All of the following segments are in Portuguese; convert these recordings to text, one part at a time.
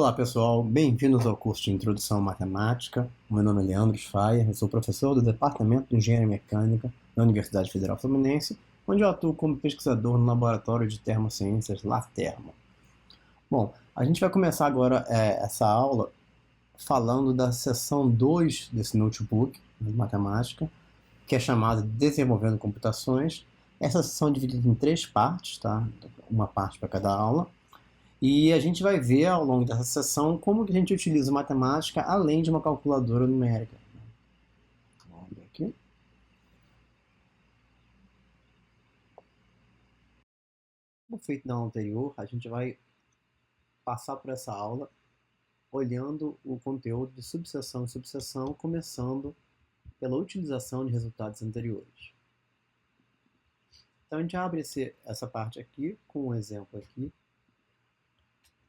Olá pessoal, bem-vindos ao curso de Introdução à Matemática. Meu nome é Leandro Schfaier, eu sou professor do Departamento de Engenharia Mecânica da Universidade Federal Fluminense, onde eu atuo como pesquisador no Laboratório de Termociências LaTermo. Bom, a gente vai começar agora essa aula falando da seção 2 desse notebook de matemática, que é chamada Desenvolvendo Computações. Essa seção é dividida em 3 partes, tá? Uma parte para cada aula. E a gente vai ver ao longo dessa sessão como que a gente utiliza matemática além de uma calculadora numérica. Vamos ver aqui. Como feito na aula anterior, a gente vai passar por essa aula olhando o conteúdo de subseção em subseção, começando pela utilização de resultados anteriores. Então a gente abre essa parte aqui com um exemplo aqui,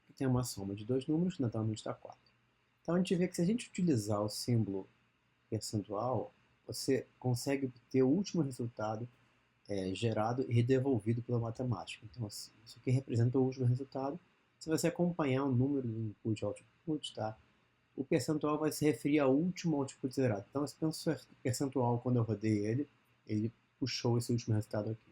que tem uma soma de dois números, que naturalmente dá 4. Então a gente vê que se a gente utilizar o símbolo percentual, você consegue obter o último resultado gerado e devolvido pela matemática. Então, assim, isso aqui representa o último resultado. Se você acompanhar o número do input e output, tá? O percentual vai se referir ao último output zerado. Então, esse percentual, quando eu rodei ele puxou esse último resultado aqui.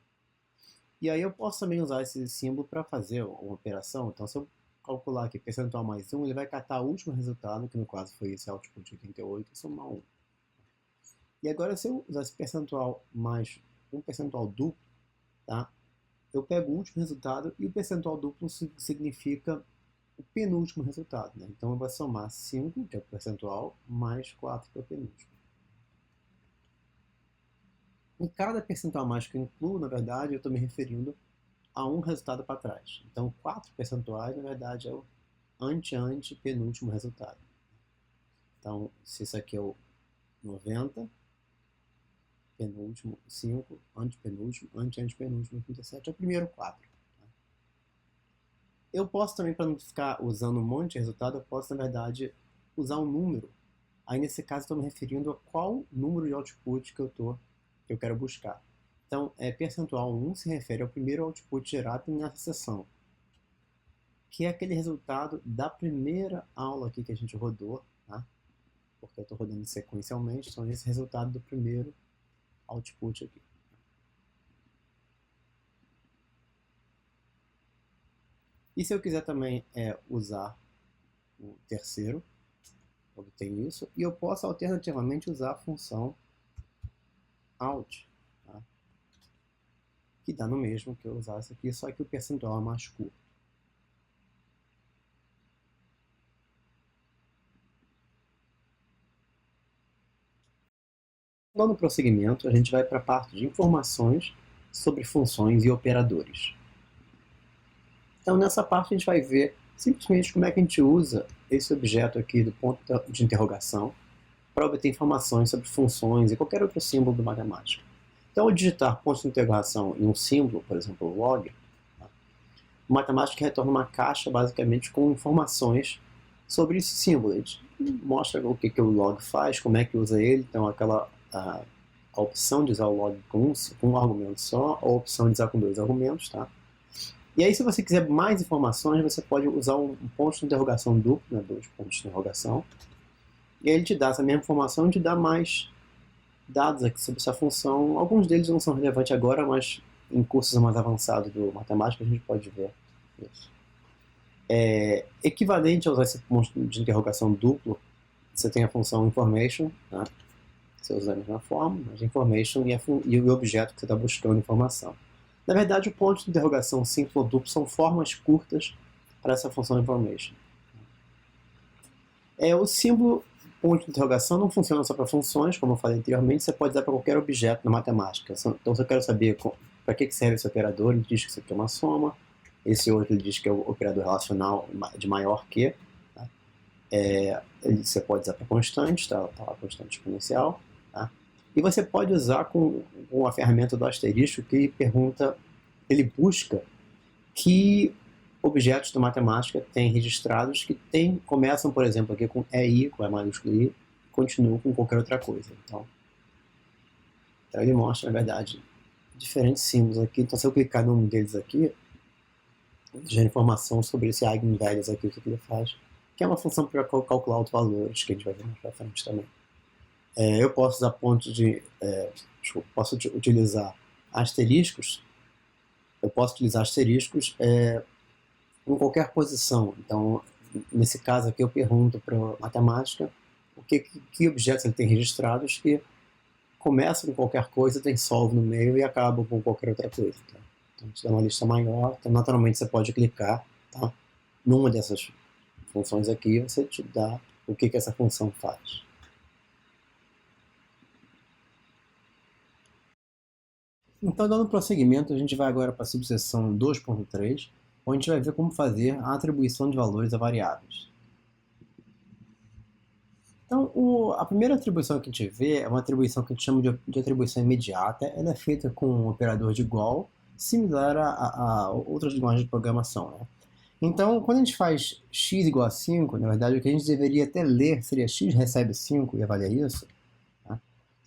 E aí eu posso também usar esse símbolo para fazer uma operação. Então, se eu calcular aqui percentual mais 1, ele vai catar o último resultado, que no caso foi esse output 88, e somar 1. E agora, se eu usar esse percentual mais um percentual duplo, tá? Eu pego o último resultado e o percentual duplo significa o penúltimo resultado, né? Então eu vou somar 5, que é o percentual, mais 4, que é o penúltimo. Em cada percentual mais que eu incluo, na verdade, eu estou me referindo a um resultado para trás. Então 4 percentuais, na verdade, é o ante-penúltimo resultado. Então, se isso aqui é o 90, penúltimo 5, antepenúltimo, ante-antepenúltimo 37, é o primeiro 4. Tá? Eu posso também, para não ficar usando um monte de resultado, eu posso, na verdade, usar um número. Aí, nesse caso, estou me referindo a qual número de output que eu quero buscar. Então, percentual 1 se refere ao primeiro output gerado nessa seção, que é aquele resultado da primeira aula aqui que a gente rodou, tá? Porque eu estou rodando sequencialmente, então esse resultado do primeiro output aqui. E se eu quiser também usar o terceiro, eu obtenho isso, e eu posso alternativamente usar a função out, tá? Que dá no mesmo que eu usar essa aqui, só que o percentual é mais curto. Dando prosseguimento, a gente vai para a parte de informações sobre funções e operadores. Então, nessa parte, a gente vai ver simplesmente como é que a gente usa esse objeto aqui do ponto de interrogação para obter informações sobre funções e qualquer outro símbolo do matemática. Então, ao digitar ponto de interrogação em um símbolo, por exemplo, log, tá? O matemática retorna uma caixa, basicamente, com informações sobre esse símbolo. A gente mostra o que o log faz, como é que usa ele, então a opção de usar o log com um argumento só, ou a opção de usar com 2 argumentos, tá? E aí, se você quiser mais informações, você pode usar um ponto de interrogação duplo, né, 2 pontos de interrogação, e aí ele te dá essa mesma informação e te dá mais dados aqui sobre essa função. Alguns deles não são relevantes agora, mas em cursos mais avançados do matemática a gente pode ver isso. Equivalente a usar esse ponto de interrogação duplo, você tem a função information, tá? Você usa da mesma forma, mas information e o objeto que você está buscando informação. Na verdade, o ponto de interrogação simples ou duplo são formas curtas para essa função information. O símbolo ponto de interrogação não funciona só para funções, como eu falei anteriormente, você pode usar para qualquer objeto na matemática. Então, se eu quero saber para que serve esse operador, ele diz que isso aqui é uma soma, esse outro ele diz que é o operador relacional de maior que. Tá? Você pode usar para constantes, tá lá constante exponencial. Tá? E você pode usar com a ferramenta do asterisco que pergunta, ele busca que objetos da matemática têm registrados que começam, por exemplo, aqui com EI, com E maiúsculo I, e continuam com qualquer outra coisa. Então ele mostra, na verdade, diferentes símbolos aqui. Então, se eu clicar num deles aqui, gera informação sobre esse eigenvalues aqui, o que ele faz, que é uma função para calcular autovalores, que a gente vai ver mais para frente também. Eu posso usar utilizar asteriscos, em qualquer posição. Então, nesse caso aqui, eu pergunto para a matemática que objetos ele tem registrados que começam com qualquer coisa, tem solve no meio e acabam com qualquer outra coisa. Tá? Então, isso dá uma lista maior. Então, naturalmente, você pode clicar, tá? Numa dessas funções aqui, você te dá o que essa função faz. Então, dando prosseguimento, a gente vai agora para a subseção 2.3, onde a gente vai ver como fazer a atribuição de valores a variáveis. Então, a primeira atribuição que a gente vê é uma atribuição que a gente chama de atribuição imediata. Ela é feita com um operador de igual, similar a outras linguagens de programação, né? Então, quando a gente faz x igual a 5, na verdade, o que a gente deveria até ler seria x recebe 5 e avalia isso. Tá?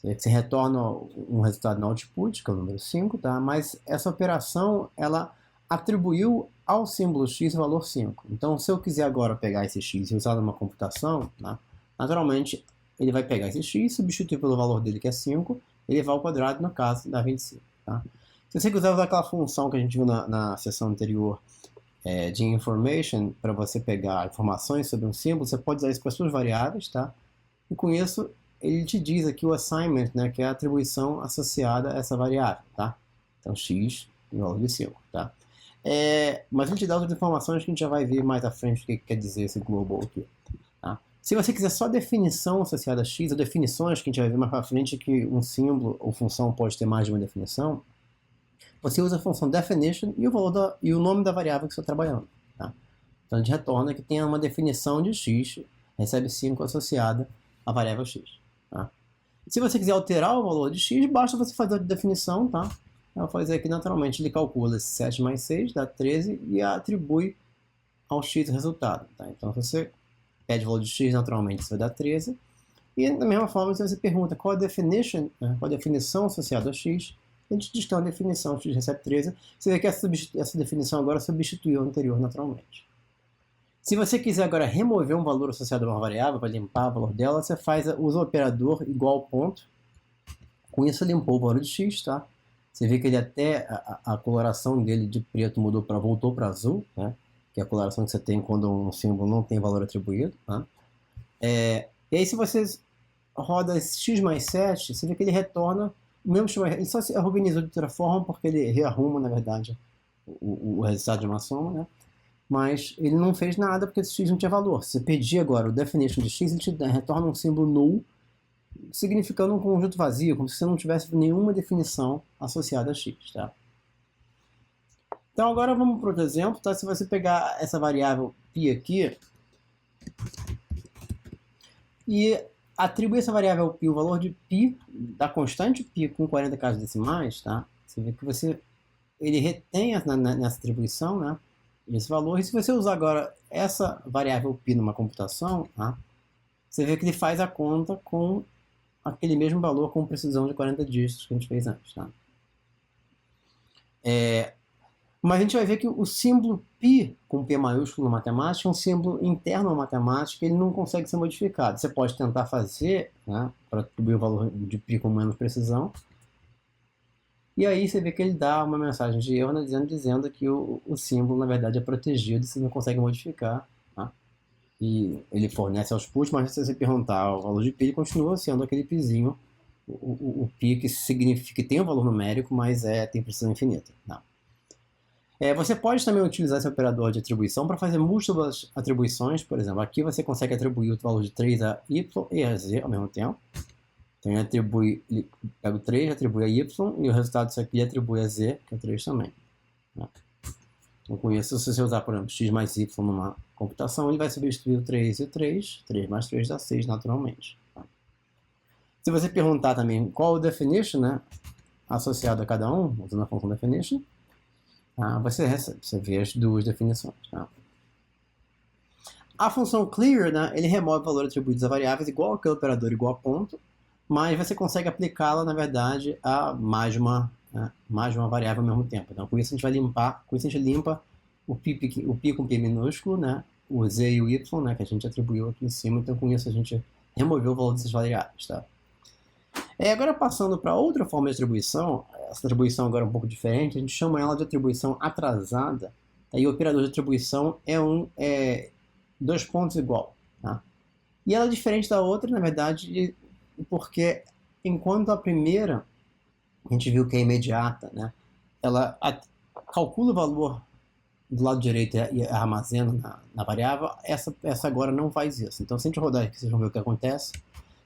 Você retorna um resultado no output, que é o número 5, tá? Mas essa operação, ela atribuiu ao símbolo x o valor 5. Então, se eu quiser agora pegar esse x e usar numa computação, tá? Naturalmente, ele vai pegar esse x, substituir pelo valor dele, que é 5, elevar ao quadrado, no caso, dá 25. Tá? Se você quiser usar aquela função que a gente viu na sessão anterior, de information, para você pegar informações sobre um símbolo, você pode usar isso para suas variáveis, tá? E com isso, ele te diz aqui o assignment, né, que é a atribuição associada a essa variável, tá? Então, x em valor de 5, tá? Mas a gente dá outras informações que a gente já vai ver mais à frente o que quer dizer esse global aqui, tá? Se você quiser só definição associada a x, ou definições que a gente vai ver mais para frente, que um símbolo ou função pode ter mais de uma definição, você usa a função definition e o nome da variável que você está trabalhando. Tá? Então a gente retorna que tem uma definição de x, recebe 5 associada à variável x. Tá? Se você quiser alterar o valor de x, basta você fazer a definição. Tá? Eu vou fazer aqui naturalmente, ele calcula 7 mais 6, dá 13, e atribui ao x o resultado. Tá? Então se você pede o valor de x, naturalmente isso vai dar 13. E da mesma forma, se você pergunta qual a definição associada a x, a gente diz que é uma definição, x recebe 13. Você vê que essa definição agora substituiu a anterior naturalmente. Se você quiser agora remover um valor associado a uma variável, para limpar o valor dela, você usa o operador igual ao ponto. Com isso, limpou o valor de x, tá? Você vê que ele até a coloração dele de preto voltou para azul, né? Que é a coloração que você tem quando um símbolo não tem valor atribuído. Tá? E aí, se você roda x mais 7, você vê que ele retorna o mesmo esquema. Ele só se organizou de outra forma porque ele rearruma, na verdade, o resultado de uma soma, né? Mas ele não fez nada porque esse x não tinha valor. Se você pedir agora o definition de x, ele te retorna um símbolo null, significando um conjunto vazio, como se você não tivesse nenhuma definição associada a x. Tá? Então agora vamos para outro exemplo. Tá? Se você pegar essa variável π aqui e atribuir essa variável π, o valor de π, da constante π com 40 casas decimais, tá? Você vê que ele retém nessa atribuição, né, esse valor. E se você usar agora essa variável π numa computação, tá, você vê que ele faz a conta com aquele mesmo valor com precisão de 40 dígitos que a gente fez antes. Tá? Mas a gente vai ver que o símbolo π, com P maiúsculo na matemática, é um símbolo interno à matemática, ele não consegue ser modificado. Você pode tentar fazer, né, para atribuir o valor de π com menos precisão, e aí você vê que ele dá uma mensagem de erro, né, dizendo que o símbolo, na verdade, é protegido e você não consegue modificar. Tá? E ele fornece aos puts, mas se você perguntar o valor de π, ele continua sendo aquele πzinho, o π que significa que tem um valor numérico, mas tem precisão infinita. Tá? Você pode também utilizar esse operador de atribuição para fazer múltiplas atribuições. Por exemplo, aqui você consegue atribuir o valor de 3 a y e a z ao mesmo tempo. Então ele pega o 3, atribui a y, e o resultado disso aqui atribui a z, que é 3 também. Né? Então com isso, se você usar, por exemplo, x mais y numa computação, ele vai substituir o 3 e o 3. 3 mais 3 dá 6 naturalmente. Tá? Se você perguntar também qual o definition, né, associado a cada um, usando a função definition, você vê as duas definições. Tá? A função clear, né, ele remove valores atribuídos a variáveis igual aquele operador igual a ponto, mas você consegue aplicá-la, na verdade, a mais de uma variável ao mesmo tempo. Então, com isso a gente vai limpar, com isso a gente limpa o π com P minúsculo, né, o z e o y, né, que a gente atribuiu aqui em cima, então com isso a gente removeu o valor dessas variáveis, tá? Agora passando para outra forma de atribuição, essa atribuição agora é um pouco diferente, a gente chama ela de atribuição atrasada, tá? E o operador de atribuição é dois pontos igual, tá? E ela é diferente da outra, na verdade, porque enquanto a primeira, a gente viu que é imediata, né? Ela calcula o valor do lado direito e armazena na variável, essa agora não faz isso. Então, se a gente rodar aqui, vocês vão ver o que acontece.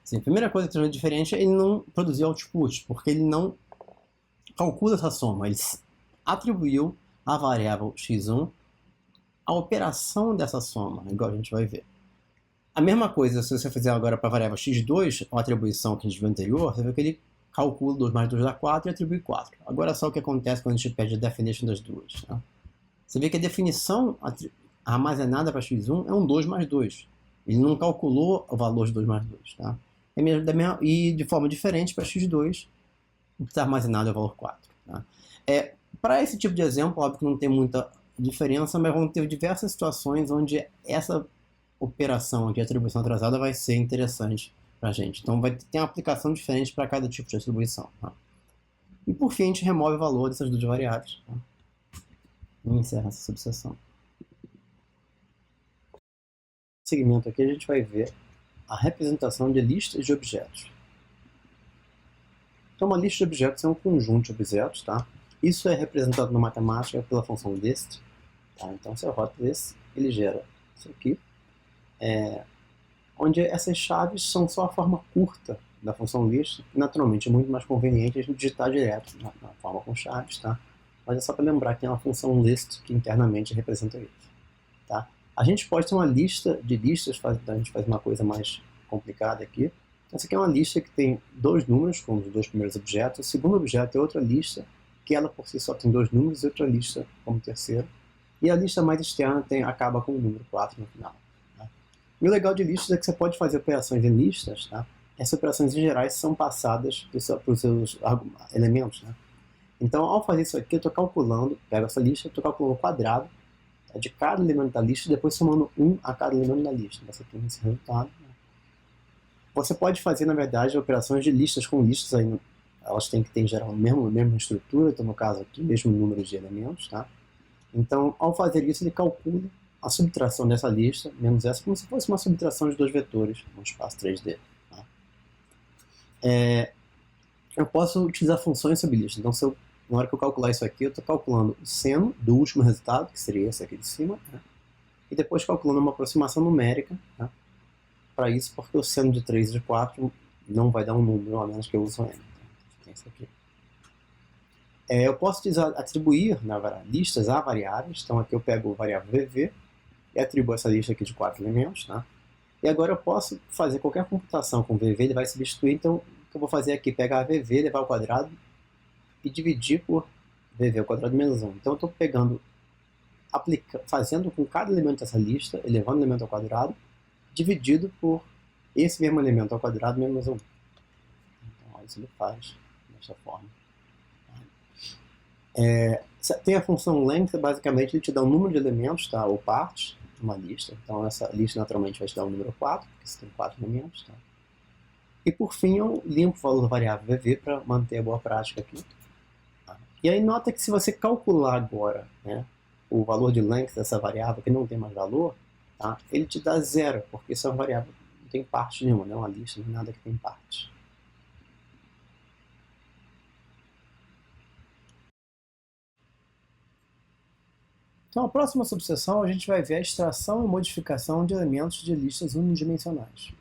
Assim, a primeira coisa que é diferente é ele não produzir output, porque ele não calcula essa soma, ele atribuiu à variável x1 a operação dessa soma, igual a gente vai ver. A mesma coisa, se você fizer agora para a variável x2, a atribuição que a gente viu anterior, você vê que ele calcula 2 mais 2 dá 4 e atribui 4. Agora só o que acontece quando a gente pede a definition das duas. Tá? Você vê que a definição armazenada para x1 é um 2 mais 2. Ele não calculou o valor de 2 mais 2. Tá? E de forma diferente para x2, o que está armazenado é o valor 4. Tá? Para esse tipo de exemplo, óbvio que não tem muita diferença, mas vão ter diversas situações onde essa operação de atribuição atrasada vai ser interessante para a gente. Então vai ter uma aplicação diferente para cada tipo de atribuição. Tá? E por fim a gente remove o valor dessas duas variáveis. Tá? E encerra essa subseção. No segmento aqui a gente vai ver a representação de listas de objetos. Então uma lista de objetos é um conjunto de objetos. Tá? Isso é representado na matemática pela função list. Tá? Então se eu rodo list, ele gera isso aqui. Onde essas chaves são só a forma curta da função list. Naturalmente é muito mais conveniente a gente digitar direto na forma com chaves, tá? Mas é só para lembrar que tem uma função list que internamente representa isso. Tá? A gente pode ter uma lista de listas, a gente faz uma coisa mais complicada aqui. Essa aqui é uma lista que tem dois números, como os dois primeiros objetos. O segundo objeto é outra lista, que ela por si só tem dois números, e outra lista como terceiro. E a lista mais externa acaba com o número 4 no final. E o legal de listas é que você pode fazer operações em listas, tá? Essas operações em gerais são passadas para os seus elementos, né? Então, ao fazer isso aqui, eu estou calculando, pego essa lista, estou calculando o quadrado de cada elemento da lista, e depois somando 1 a cada elemento da lista. Você tem esse resultado. Né? Você pode fazer, na verdade, operações de listas com listas, aí, elas têm que ter, em geral, a mesma estrutura, então, no caso aqui, mesmo número de elementos, tá? Então, ao fazer isso, ele calcula a subtração dessa lista, menos essa, como se fosse uma subtração de dois vetores, no espaço 3D. Tá? Eu posso utilizar funções sobre lista. Então, na hora que eu calcular isso aqui, eu estou calculando o seno do último resultado, que seria esse aqui de cima, né? E depois calculando uma aproximação numérica, tá? Para isso, porque o seno de 3 e de 4 não vai dar um número, a menos que eu use o n. Então, tem isso aqui. Eu posso atribuir listas a variáveis. Então, aqui eu pego a variável VV, e atribuo essa lista aqui de 4 elementos, tá? E agora eu posso fazer qualquer computação com VV, ele vai substituir, então o que eu vou fazer aqui, pegar a VV, levar ao quadrado e dividir por VV ao quadrado menos 1. Então eu estou pegando, fazendo com cada elemento dessa lista, elevando o elemento ao quadrado, dividido por esse mesmo elemento ao quadrado menos 1. Então isso ele faz dessa forma. Tem a função length, basicamente ele te dá um número de elementos, tá? Ou partes de uma lista. Então essa lista naturalmente vai te dar o número 4, porque você tem 4 elementos. Tá? E por fim eu limpo o valor da variável VV para manter a boa prática aqui. Tá? E aí nota que se você calcular agora, né, o valor de length dessa variável que não tem mais valor, tá? Ele te dá 0, porque essa variável não tem parte nenhuma, não é uma lista, não é nada que tem parte. Então, a próxima subseção a gente vai ver a extração e modificação de elementos de listas unidimensionais.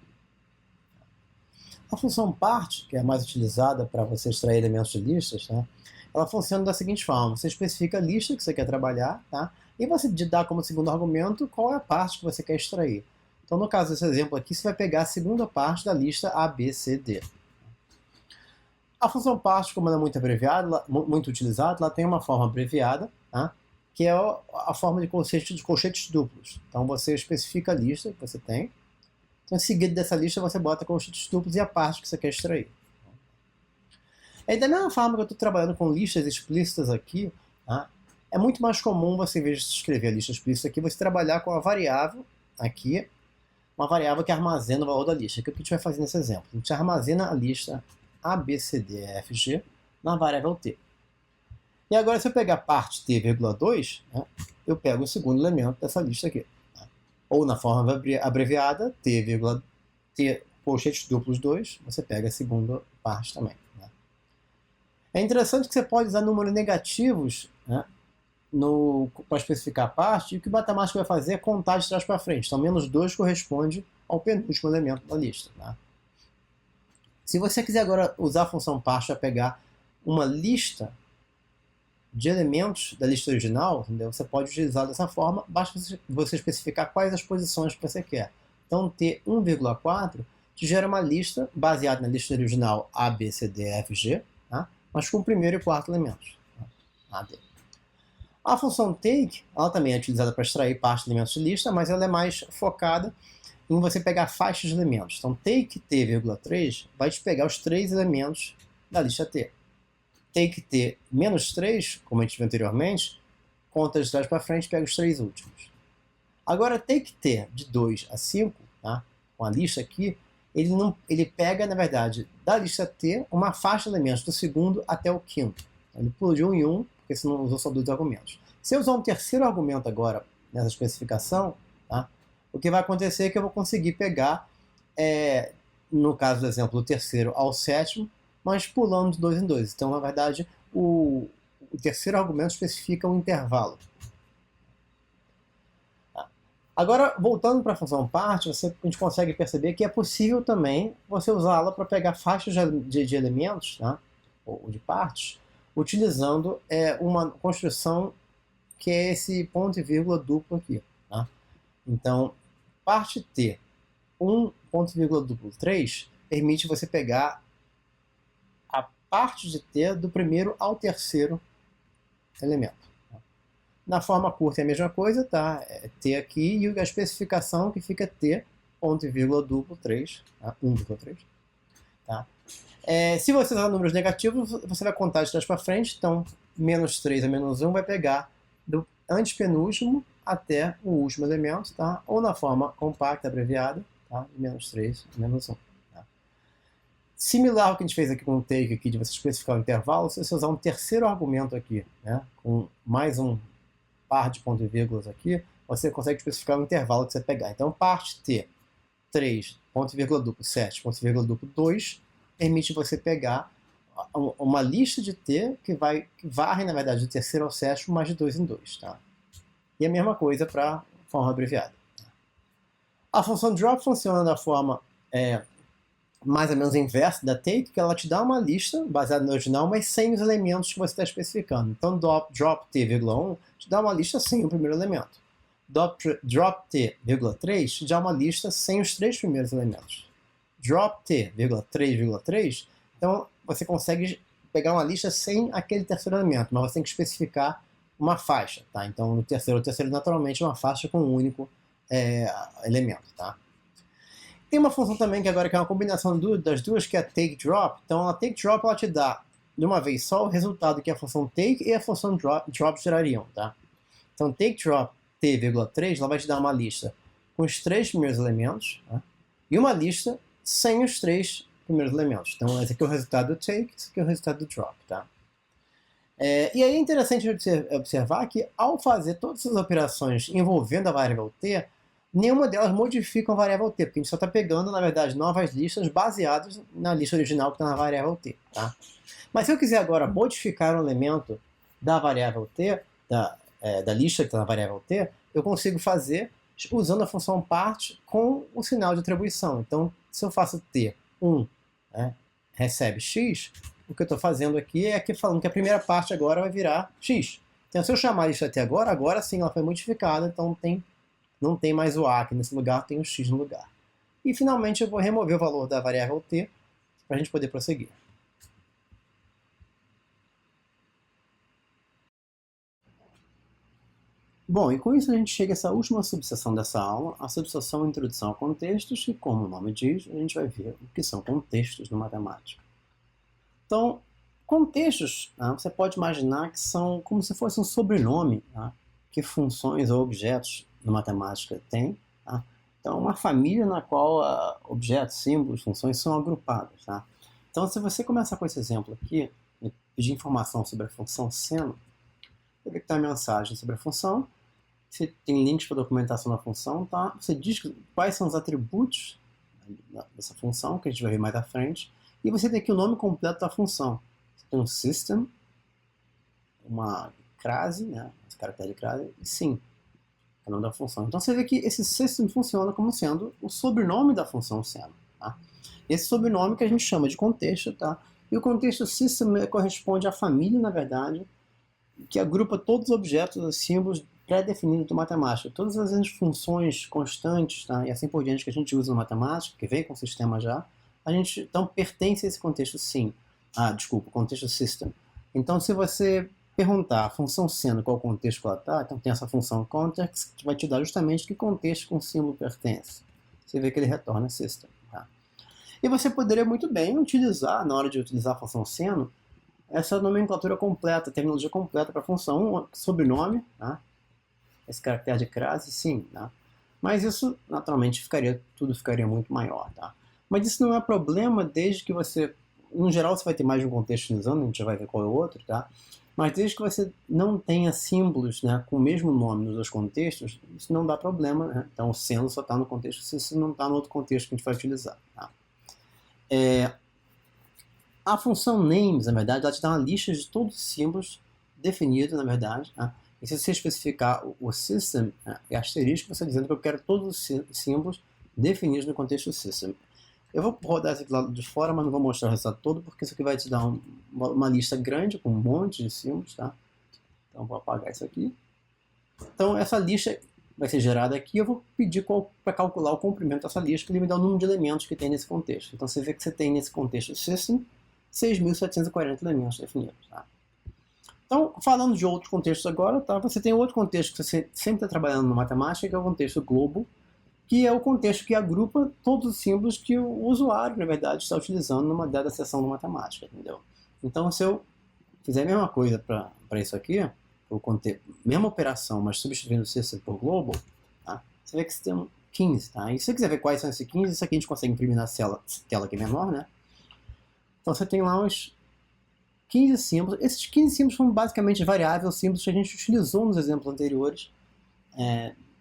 A função part, que é a mais utilizada para você extrair elementos de listas, né, ela funciona da seguinte forma: você especifica a lista que você quer trabalhar, tá, e você dá como segundo argumento qual é a parte que você quer extrair. Então, no caso desse exemplo aqui, você vai pegar a segunda parte da lista A, B, C, D. A função part, como ela é muito abreviada, muito utilizada, ela tem uma forma abreviada, tá, que é a forma de colchetes duplos. Então você especifica a lista que você tem. Então, em seguida dessa lista, você bota colchetes duplos e a parte que você quer extrair. E da mesma forma que eu estou trabalhando com listas explícitas aqui, tá? É muito mais comum você, em vez de escrever a lista explícita aqui, você trabalhar com a variável aqui uma variável que armazena o valor da lista. Que é o que a gente vai fazer nesse exemplo? A gente armazena a lista A, B, C, D, E, F, G na variável t. E agora, se eu pegar parte t,2, né, eu pego o segundo elemento dessa lista aqui. Tá? Ou na forma abreviada, t, colchetes duplos 2, você pega a segunda parte também. Né? É interessante que você pode usar números negativos, né, para especificar a parte, e o que o matemático vai fazer é contar de trás para frente. Então, menos 2 corresponde ao penúltimo elemento da lista. Tá? Se você quiser agora usar a função parte para pegar uma lista de elementos da lista original, entendeu? Você pode utilizar dessa forma, basta você especificar quais as posições que você quer. Então, T 1,4 te gera uma lista baseada na lista original A, B, C, D, E, F, G, tá? Mas com o primeiro e quarto elementos. Tá? A, D. A função take, ela também é utilizada para extrair parte de elementos de lista, mas ela é mais focada em você pegar faixas de elementos. Então, take t,3 vai te pegar os 3 elementos da lista T. Take t menos 3, como a gente viu anteriormente, conta de trás para frente e pega os 3 últimos. Agora, take t de 2 a 5, tá? Com a lista aqui, ele pega, na verdade, da lista T, uma faixa de elementos do segundo até o quinto. Ele pula de 1 em 1, porque você não usou só 2 argumentos. Se eu usar um terceiro argumento agora nessa especificação, tá? O que vai acontecer é que eu vou conseguir pegar, no caso do exemplo, do terceiro ao sétimo, mas pulando de 2 em 2. Então, na verdade, o terceiro argumento especifica um intervalo. Tá? Agora, voltando para a função parte, a gente consegue perceber que é possível também você usá-la para pegar faixas de elementos, tá? Ou de partes, utilizando uma construção que é esse ponto e vírgula duplo aqui. Tá? Então, parte T, 1 ponto e vírgula duplo 3, permite você pegar a parte de T do primeiro ao terceiro elemento. Tá? Na forma curta é a mesma coisa, tá? É T aqui e a especificação que fica T, ponto e vírgula duplo 3, tá? 1,3. Tá? Se você usar números negativos, você vai contar de trás para frente, então menos 3 a menos 1 vai pegar do antepenúltimo até o último elemento, tá? Ou na forma compacta, abreviada, tá? De menos 3 a menos 1. Tá? Similar ao que a gente fez aqui com o take, aqui, de você especificar o intervalo, se você usar um terceiro argumento aqui, né? Com mais um par de pontos e vírgulas aqui, você consegue especificar o intervalo que você pegar. Então, parte T, 3, ponto e vírgula duplo, 7, ponto e vírgula duplo, 2, permite você pegar uma lista de T que varre, na verdade, do terceiro ao sétimo, mais de 2 em 2. Tá? E a mesma coisa para forma abreviada. A função drop funciona da forma mais ou menos inversa da take, que ela te dá uma lista baseada no original, mas sem os elementos que você está especificando. Então, drop t,1 te dá uma lista sem o primeiro elemento. Drop t,3 te dá uma lista sem os 3 primeiros elementos. Drop t,3,3, então você consegue pegar uma lista sem aquele terceiro elemento, mas você tem que especificar uma faixa. Tá? Então, no terceiro naturalmente é uma faixa com um único elemento. Tá? Tem uma função também que agora que é uma combinação das duas, que é a take-drop. Então, a take-drop ela te dá, de uma vez só, o resultado que a função take e a função drop gerariam. Tá? Então, take-drop t,3 ela vai te dar uma lista com os 3 primeiros elementos, tá? E uma lista sem os 3 primeiros elementos. Então, esse aqui é o resultado do take, esse aqui é o resultado do drop. Tá? E aí é interessante observar que, ao fazer todas essas operações envolvendo a variável t, nenhuma delas modifica a variável t, porque a gente só está pegando, na verdade, novas listas baseadas na lista original que está na variável t. Tá? Mas se eu quiser agora modificar um elemento da variável t, da lista que está na variável t, eu consigo fazer usando a função part com o sinal de atribuição. Então, se eu faço t1, né, recebe x, o que eu estou fazendo aqui é falando que a primeira parte agora vai virar x. Então, se eu chamar isso até agora sim ela foi modificada, então não tem mais o a aqui nesse lugar, tem o x no lugar. E, finalmente, eu vou remover o valor da variável t para a gente poder prosseguir. Bom, e com isso a gente chega a essa última subseção dessa aula, a subseção Introdução a Contextos, que, como o nome diz, a gente vai ver o que são contextos no matemática. Então, contextos, né, você pode imaginar que são como se fosse um sobrenome, né, que funções ou objetos na matemática têm, tá, Então, uma família na qual objetos, símbolos, funções são agrupados, tá? Então, se você começar com esse exemplo aqui, e pedir informação sobre a função seno, você vê que tem uma mensagem sobre a função, você tem links para documentação da função, tá? Você diz quais são os atributos dessa função, que a gente vai ver mais à frente, e você tem aqui o nome completo da função. Você tem um system, uma crase, né? Esse caractere de crase, e sim, é o nome da função. Então você vê que esse system funciona como sendo o sobrenome da função seno, tá? Esse sobrenome que a gente chama de contexto, tá? E o contexto system corresponde à família, na verdade, que agrupa todos os objetos, os símbolos pré-definidos do matemática. Todas as funções constantes, tá? E assim por diante que a gente usa no matemática, que vem com o sistema já, a gente então pertence a esse contexto sim. Desculpa, contexto system. Então se você perguntar a função seno qual contexto ela está, então tem essa função context que vai te dar justamente que contexto que um símbolo pertence. Você vê que ele retorna system. Tá? E você poderia muito bem utilizar, na hora de utilizar a função seno, essa nomenclatura completa, terminologia completa para a função, um sobrenome, tá? Esse caractere de crase, sim, tá? Mas isso, naturalmente, tudo ficaria muito maior, tá? Mas isso não é problema desde que você, no geral, você vai ter mais de um contexto utilizando, a gente já vai ver qual é o outro, tá? Mas desde que você não tenha símbolos, né, com o mesmo nome nos dois contextos, isso não dá problema, né? Então o seno só está no contexto, se isso não está no outro contexto que a gente vai utilizar, tá? A função names, na verdade, ela te dá uma lista de todos os símbolos definidos, na verdade. Tá? E se você especificar o system, é asterisco, você está dizendo que eu quero todos os símbolos definidos no contexto system. Eu vou rodar esse aqui lá de fora, mas não vou mostrar o resultado todo, porque isso aqui vai te dar uma lista grande com um monte de símbolos. Tá? Então vou apagar isso aqui. Então essa lista vai ser gerada aqui, eu vou pedir para calcular o comprimento dessa lista, que ele me dá o número de elementos que tem nesse contexto. Então você vê que você tem nesse contexto system 6.740 elementos definidos. Tá? Então, falando de outros contextos agora, tá? Você tem outro contexto que você sempre está trabalhando no matemática, que é o contexto global, que é o contexto que agrupa todos os símbolos que o usuário, na verdade, está utilizando numa dada sessão de matemática, entendeu? Então, se eu fizer a mesma coisa para isso aqui, mesma operação, mas substituindo o system por global, tá? Você vê que você tem 15, tá? E se você quiser ver quais são esses 15, isso aqui a gente consegue imprimir na tela que é menor, né? Então você tem lá uns 15 símbolos. Esses 15 símbolos são basicamente variáveis símbolos que a gente utilizou nos exemplos anteriores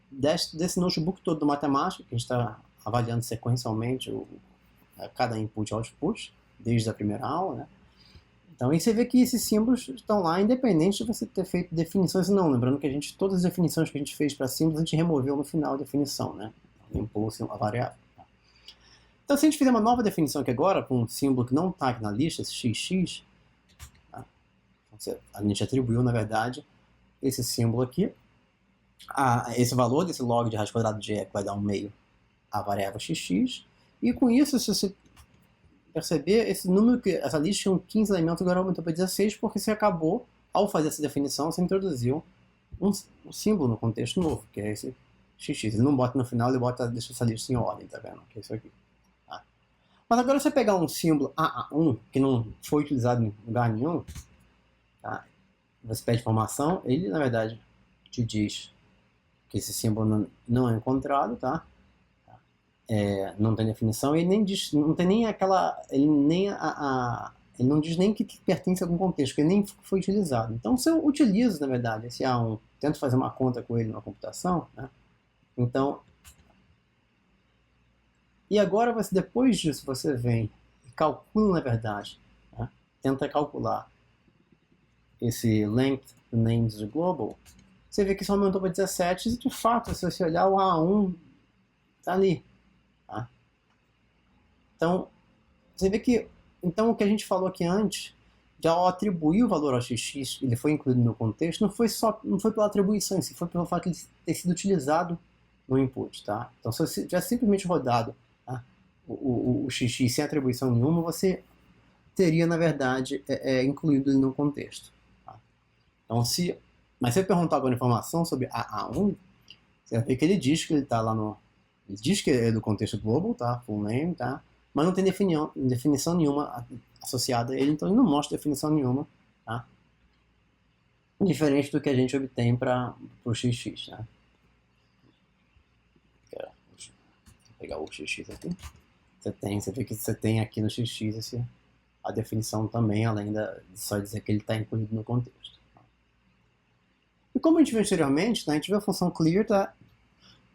desse notebook todo do matemática, que a gente está avaliando sequencialmente cada input e output, desde a primeira aula. Né? Então, aí você vê que esses símbolos estão lá, independente de você ter feito definições ou não. Lembrando que todas as definições que a gente fez para símbolos, a gente removeu no final a definição, né? Limpou a variável. Então, se a gente fizer uma nova definição aqui agora, com um símbolo que não está aqui na lista, esse XX, tá? A gente atribuiu, na verdade, esse símbolo aqui, esse valor desse log de raiz quadrada de E, que vai dar um meio à variável XX, e com isso, se você perceber, esse número, essa lista tinha 15 elementos, agora aumentou para 16, porque você acabou, ao fazer essa definição, você introduziu um símbolo no contexto novo, que é esse XX. Ele não bota no final, ele deixa essa lista em ordem, tá vendo? Que é isso aqui. Tá? Mas agora você pegar um símbolo AA1, que não foi utilizado em lugar nenhum, tá? Você pede informação, ele, na verdade, te diz que esse símbolo não é encontrado, tá? Não tem definição, e nem diz, não tem nem aquela, ele não diz nem que pertence a algum contexto, que ele nem foi utilizado. Então, se eu utilizo, na verdade, esse A1, tento fazer uma conta com ele na computação, né? Então, e agora, depois disso, você vem e calcula, na verdade, né? Tenta calcular esse length names global, você vê que isso aumentou para 17, e de fato, se você olhar o A1, está ali. Tá? Então, você vê que então, o que a gente falou aqui antes, de ao atribuir o valor ao XX, ele foi incluído no contexto, não foi pela atribuição em si, foi pelo fato de ele ter sido utilizado no input. Tá? Então, se você tivesse simplesmente rodado, tá, o XX sem atribuição nenhuma, você teria, na verdade, incluído ele no contexto. Tá? Então, mas se eu perguntar agora informação sobre A1, você vai ver que ele diz que ele está lá no... Ele diz que é do contexto global, tá? Full name, tá? Mas não tem definição nenhuma associada a ele, então ele não mostra definição nenhuma, tá? Diferente do que a gente obtém para o XX, né? pegar o XX aqui. Você vê que você tem aqui no XX a definição também, além de só dizer que ele está incluído no contexto. E como a gente viu anteriormente, né, a gente viu a função clear, tá,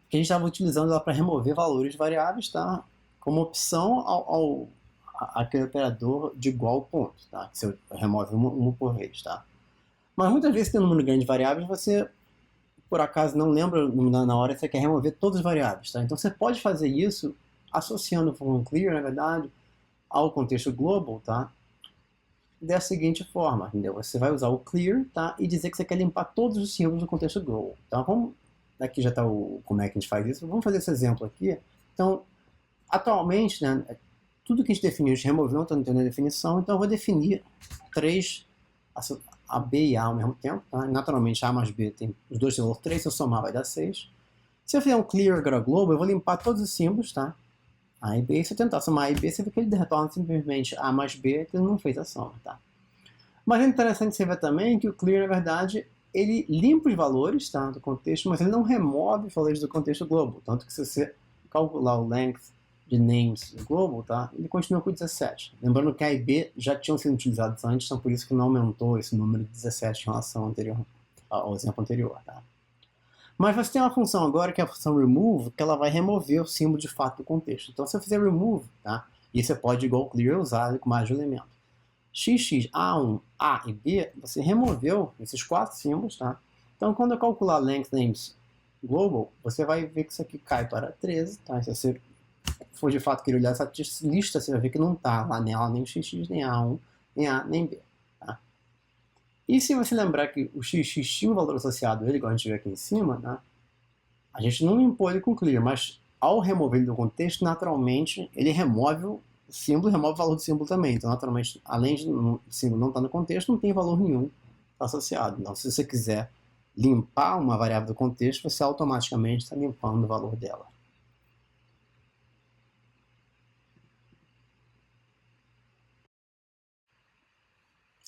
que a gente estava utilizando ela para remover valores de variáveis, tá, como opção àquele operador de igual ponto, tá, que você remove uma por vez. Tá. Mas muitas vezes, tem um número grande de variáveis, você, por acaso, não lembra na hora que você quer remover todas as variáveis. Tá? Então você pode fazer isso associando o function clear, na verdade, ao contexto global, tá? Da seguinte forma, entendeu? Você vai usar o clear, tá? E dizer que você quer limpar todos os símbolos do contexto global. Então, vamos, aqui já está como é que a gente faz isso. Vamos fazer esse exemplo aqui. Então, atualmente, né, tudo que a gente definiu, a gente removeu, não está entendendo a definição, então eu vou definir três, a B e A ao mesmo tempo, tá? Naturalmente, A mais B tem os dois valores 3, se eu somar vai dar 6. Se eu fizer um clear agora global, eu vou limpar todos os símbolos, tá? A e B, e se eu tentar somar A e B, você vê que ele retorna simplesmente A mais B, que ele não fez a soma, tá? Mas é interessante você ver também que o clear, na verdade, ele limpa os valores, tá, do contexto, mas ele não remove os valores do contexto global. Tanto que se você calcular o length de names global, tá, ele continua com 17. Lembrando que A e B já tinham sido utilizados antes, então por isso que não aumentou esse número de 17 em relação ao exemplo anterior. Tá? Mas você tem uma função agora, que é a função remove, que ela vai remover o símbolo de fato do contexto. Então se eu fizer remove, tá, e você pode, igual clear, usar ele com mais de um elemento. XX, A1, A e B, você removeu esses 4 símbolos, tá? Então, quando eu calcular length names global, você vai ver que isso aqui cai para 13, tá? Se você for de fato querer olhar essa lista, você vai ver que não está lá nela nem XX, nem A1, nem A, nem B, tá? E se você lembrar que o XX tinha um valor associado a ele, igual a gente vê aqui em cima, tá? A gente não limpou ele com clear, mas ao remover ele do contexto, naturalmente, ele remove o símbolo, remove o valor do símbolo também. Então, naturalmente, além de o símbolo não estar no contexto, não tem valor nenhum associado. Então, se você quiser limpar uma variável do contexto, você automaticamente está limpando o valor dela.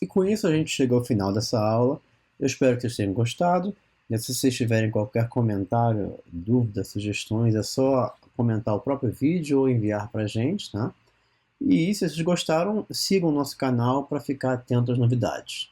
E com isso a gente chegou ao final dessa aula. Eu espero que vocês tenham gostado. E se vocês tiverem qualquer comentário, dúvida, sugestões, é só comentar o próprio vídeo ou enviar para a gente, tá? E se vocês gostaram, sigam o nosso canal para ficar atento às novidades.